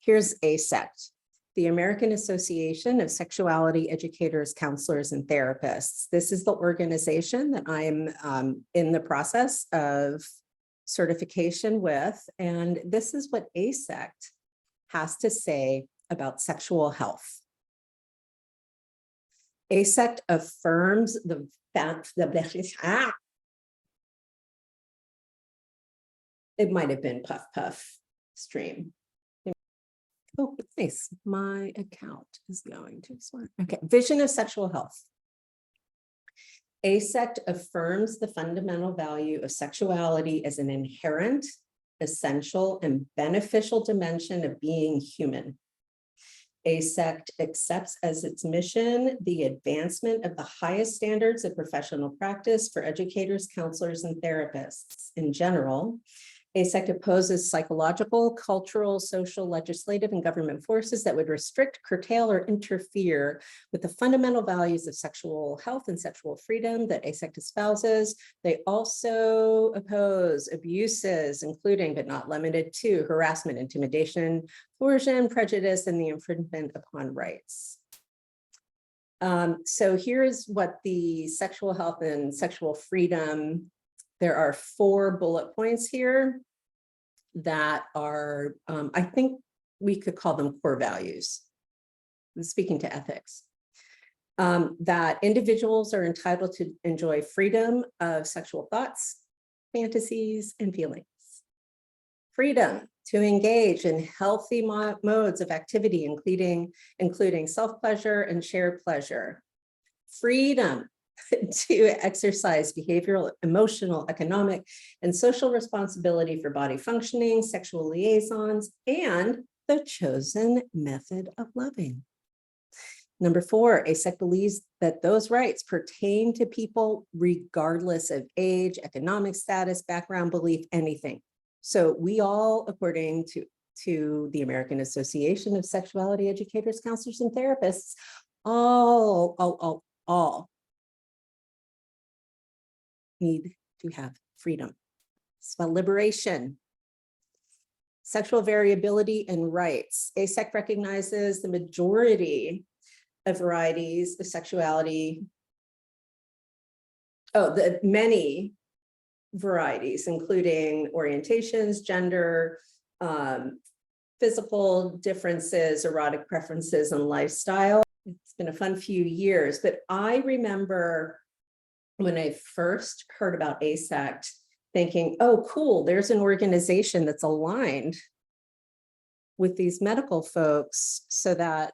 Here's ASECT, the American Association of Sexuality Educators, Counselors, and Therapists. This is the organization that I'm in the process of certification with, and this is what ASECT has to say about sexual health. ASECT affirms the fact that it might have been puff stream. Oh, nice. My account is going to smart. Okay, vision of sexual health. ASECT affirms the fundamental value of sexuality as an inherent, essential, and beneficial dimension of being human. ASECT accepts as its mission the advancement of the highest standards of professional practice for educators, counselors, and therapists. In general, ASECT opposes psychological, cultural, social, legislative, and government forces that would restrict, curtail, or interfere with the fundamental values of sexual health and sexual freedom that ASECT espouses. They also oppose abuses, including but not limited to harassment, intimidation, coercion, prejudice, and the infringement upon rights. So here's what the sexual health and sexual freedom. There are 4 bullet points here that are, I think we could call them core values. I'm speaking to ethics. That individuals are entitled to enjoy freedom of sexual thoughts, fantasies, and feelings. Freedom to engage in healthy modes of activity, including self-pleasure and shared pleasure. Freedom to exercise behavioral, emotional, economic, and social responsibility for body functioning, sexual liaisons, and the chosen method of loving. Number 4, ASECT believes that those rights pertain to people regardless of age, economic status, background, belief, anything. So we all, according to the American Association of Sexuality Educators, Counselors, and Therapists, all need to have freedom. It's about liberation, sexual variability, and rights. ASECT recognizes the majority of varieties of sexuality. The many varieties, including orientations, gender, physical differences, erotic preferences, and lifestyle. It's been a fun few years, but I remember when I first heard about ASECT, thinking, oh, cool, there's an organization that's aligned with these medical folks so that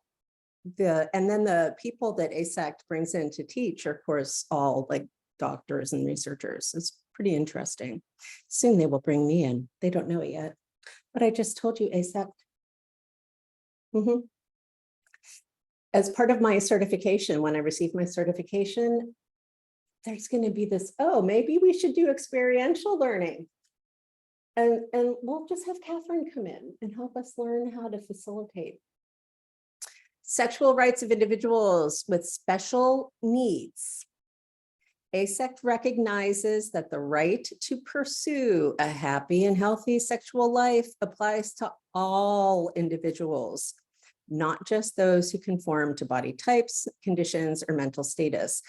and then the people that ASECT brings in to teach are, of course, all like doctors and researchers. It's pretty interesting. Soon they will bring me in. They don't know it yet, but I just told you ASECT. As part of my certification, when I received my certification, there's going to be this, oh, maybe we should do experiential learning. And we'll just have Catherine come in and help us learn how to facilitate. Sexual rights of individuals with special needs. ASECT recognizes that the right to pursue a happy and healthy sexual life applies to all individuals, not just those who conform to body types, conditions, or mental status.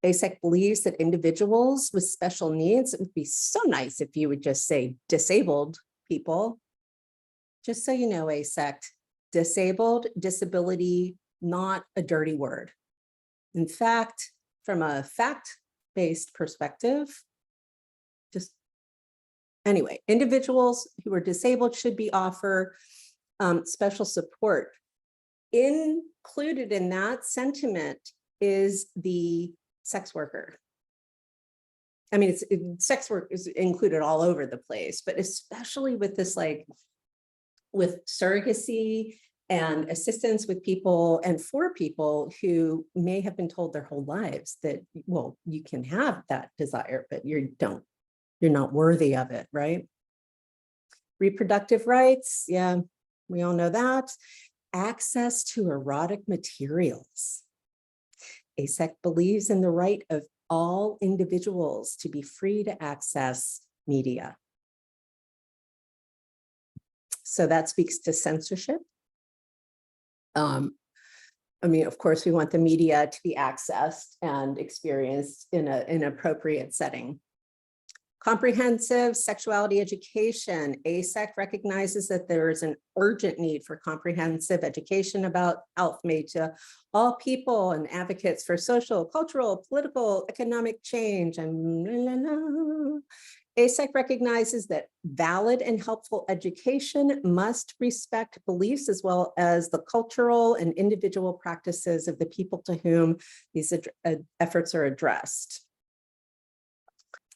ASECT believes that individuals with special needs, it would be so nice if you would just say disabled people. Just so you know, ASECT, disabled, disability, not a dirty word. In fact, from a fact-based perspective, anyway, individuals who are disabled should be offered special support. Included in that sentiment is the sex worker. I mean, sex work is included all over the place, but especially with this, like with surrogacy and assistance with people and for people who may have been told their whole lives that, well, you can have that desire, but you're not worthy of it, right? Reproductive rights, yeah, we all know that. Access to erotic materials. ASECT believes in the right of all individuals to be free to access media. So that speaks to censorship I mean, of course, we want the media to be accessed and experienced in an appropriate setting. Comprehensive sexuality education. ASEC recognizes that there is an urgent need for comprehensive education about health made to all people and advocates for social, cultural, political, economic change. And ASEC recognizes that valid and helpful education must respect beliefs as well as the cultural and individual practices of the people to whom these efforts are addressed.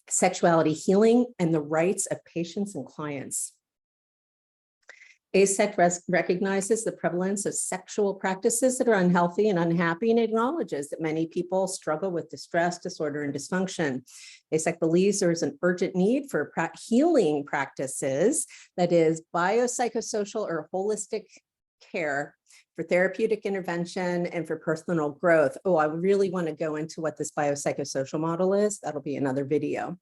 Sexuality healing and the rights of patients and clients. ASEC recognizes the prevalence of sexual practices that are unhealthy and unhappy and acknowledges that many people struggle with distress, disorder, and dysfunction. ASEC believes there is an urgent need for healing practices, that is biopsychosocial or holistic care for therapeutic intervention and for personal growth. Oh, I really want to go into what this biopsychosocial model is. That'll be another video.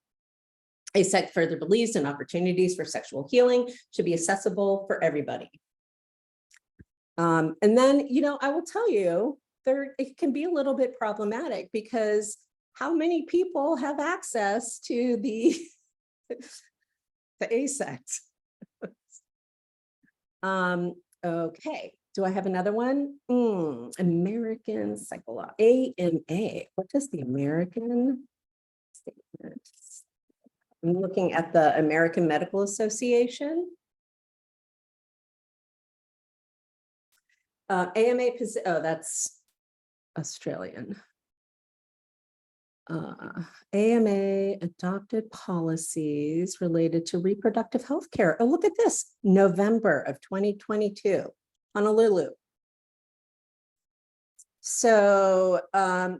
ASEC further believes in opportunities for sexual healing should be accessible for everybody. And then, you know, I will tell you, it can be a little bit problematic because how many people have access to the ASEC? Okay. Do I have another one? American Psychology, AMA. What is the American statement? I'm looking at the American Medical Association. AMA, oh, that's Australian. AMA adopted policies related to reproductive health care. Oh, look at this, November of 2022, Honolulu. So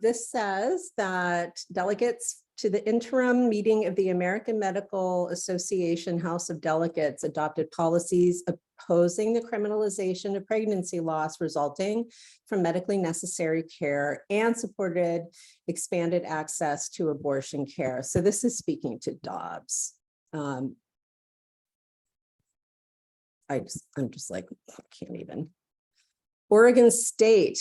this says that delegates to the interim meeting of the American Medical Association House of Delegates adopted policies opposing the criminalization of pregnancy loss resulting from medically necessary care and supported expanded access to abortion care. So this is speaking to Dobbs. I'm just like, I can't even. Oregon State.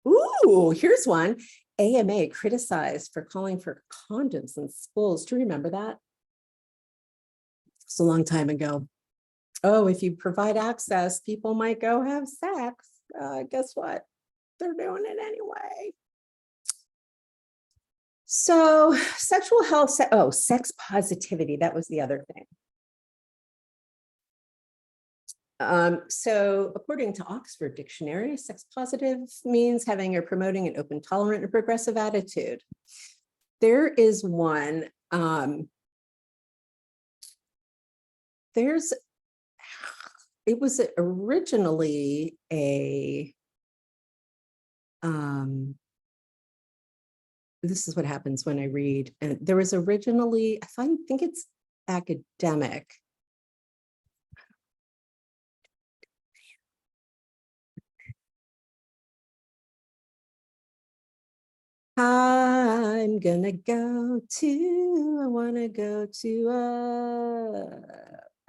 Ooh, here's one. AMA criticized for calling for condoms in schools. Do you remember that? It's a long time ago. Oh, if you provide access, people might go have sex. Guess what? They're doing it anyway. So sexual health, sex positivity, that was the other thing. So according to Oxford Dictionary, sex positive means having or promoting an open, tolerant, and progressive attitude. There is one, it was originally a, this is what happens when I read, and there was originally, I think it's academic. I'm gonna go to, I wanna go to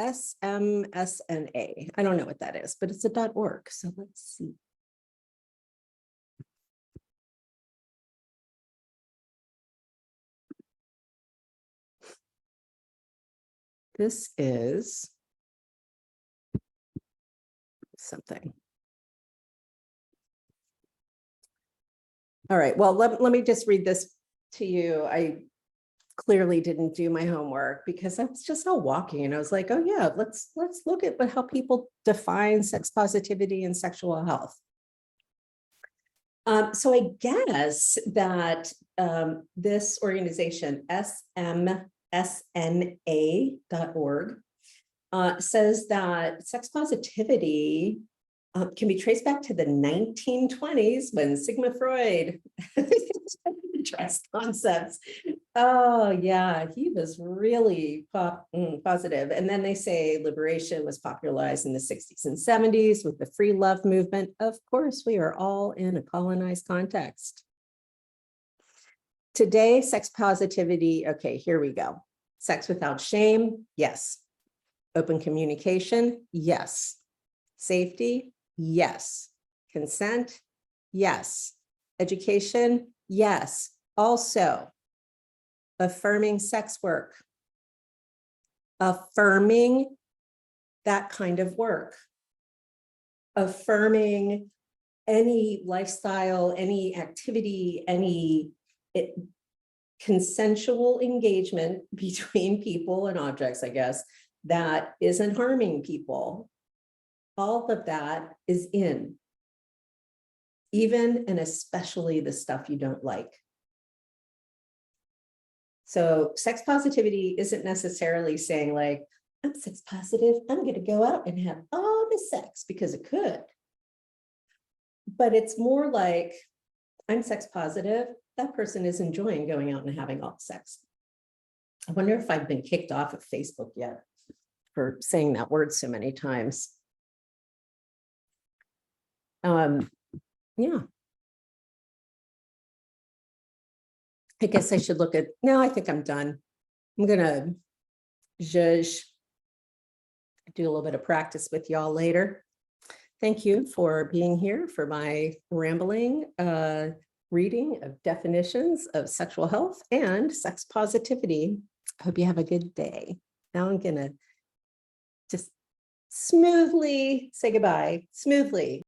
SMSNA. I don't know what that is, but it's a .org. So let's see. This is something. All right, well, let me just read this to you. I clearly didn't do my homework because I was just out walking and I was like, oh yeah, let's look at how people define sex positivity and sexual health. So I guess that this organization, smsna.org, says that sex positivity can be traced back to the 1920s when Sigmund Freud addressed concepts. Oh yeah, he was really positive. And then they say liberation was popularized in the 60s and 70s with the free love movement. Of course, we are all in a colonized context. Today, sex positivity, okay, here we go. Sex without shame, yes. Open communication, yes. Safety, yes. Consent, yes. Education, yes. Also, affirming sex work, affirming that kind of work, affirming any lifestyle, any activity, consensual engagement between people and objects, I guess, that isn't harming people. All of that is in, even and especially the stuff you don't like. So sex positivity isn't necessarily saying like, I'm sex positive, I'm going to go out and have all the sex, because it could. But it's more like, I'm sex positive, that person is enjoying going out and having all the sex. I wonder if I've been kicked off of Facebook yet for saying that word so many times. Yeah. I guess I should look at, no, I think I'm done. I'm gonna judge, do a little bit of practice with y'all later. Thank you for being here for my rambling reading of definitions of sexual health and sex positivity. I hope you have a good day. Now I'm gonna just smoothly say goodbye, smoothly.